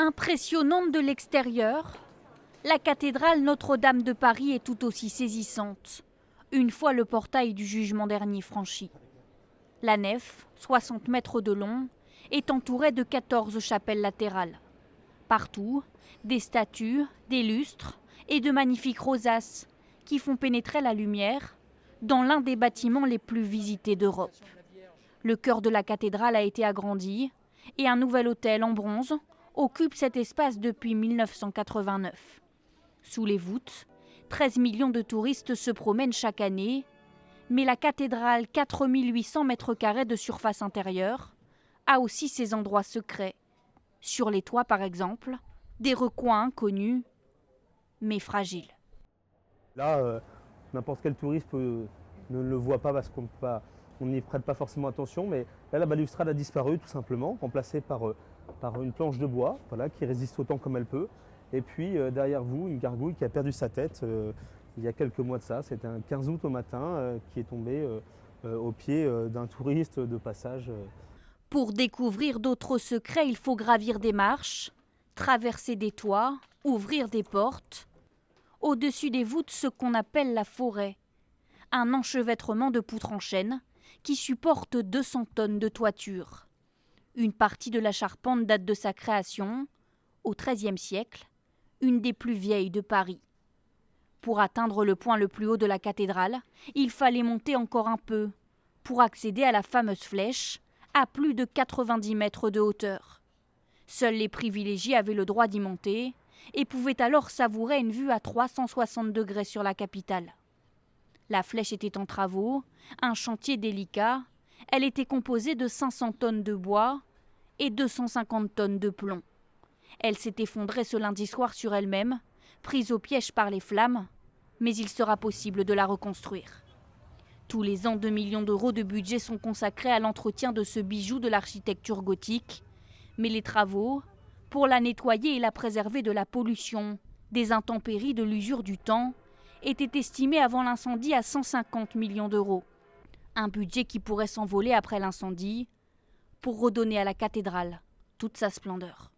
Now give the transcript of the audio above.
Impressionnante de l'extérieur, la cathédrale Notre-Dame de Paris est tout aussi saisissante, une fois le portail du jugement dernier franchi. La nef, 60 mètres de long, est entourée de 14 chapelles latérales. Partout, des statues, des lustres et de magnifiques rosaces qui font pénétrer la lumière dans l'un des bâtiments les plus visités d'Europe. Le chœur de la cathédrale a été agrandi et un nouvel autel en bronze occupe cet espace depuis 1989. Sous les voûtes, 13 millions de touristes se promènent chaque année, mais la cathédrale, 4800 mètres carrés de surface intérieure, a aussi ses endroits secrets. Sur les toits, par exemple, des recoins inconnus, mais fragiles. Là, n'importe quel touriste ne le voit pas parce qu'on n'y prête pas forcément attention, mais là, la balustrade a disparu tout simplement, remplacée par une planche de bois qui résiste au temps comme elle peut. Et puis derrière vous, une gargouille qui a perdu sa tête il y a quelques mois de ça. C'était un 15 août au matin qui est tombé au pied d'un touriste de passage. Pour découvrir d'autres secrets, il faut gravir des marches, traverser des toits, ouvrir des portes. Au-dessus des voûtes, ce qu'on appelle la forêt, un enchevêtrement de poutres en chêne qui supporte 200 tonnes de toiture. Une partie de la charpente date de sa création, au XIIIe siècle, une des plus vieilles de Paris. Pour atteindre le point le plus haut de la cathédrale, il fallait monter encore un peu, pour accéder à la fameuse flèche, à plus de 90 mètres de hauteur. Seuls les privilégiés avaient le droit d'y monter et pouvaient alors savourer une vue à 360 degrés sur la capitale. La flèche était en travaux, un chantier délicat. Elle était composée de 500 tonnes de bois et 250 tonnes de plomb. Elle s'est effondrée ce lundi soir sur elle-même, prise au piège par les flammes, mais il sera possible de la reconstruire. Tous les ans, 2 millions d'euros de budget sont consacrés à l'entretien de ce bijou de l'architecture gothique. Mais les travaux, pour la nettoyer et la préserver de la pollution, des intempéries, de l'usure du temps, étaient estimés avant l'incendie à 150 millions d'euros. Un budget qui pourrait s'envoler après l'incendie pour redonner à la cathédrale toute sa splendeur.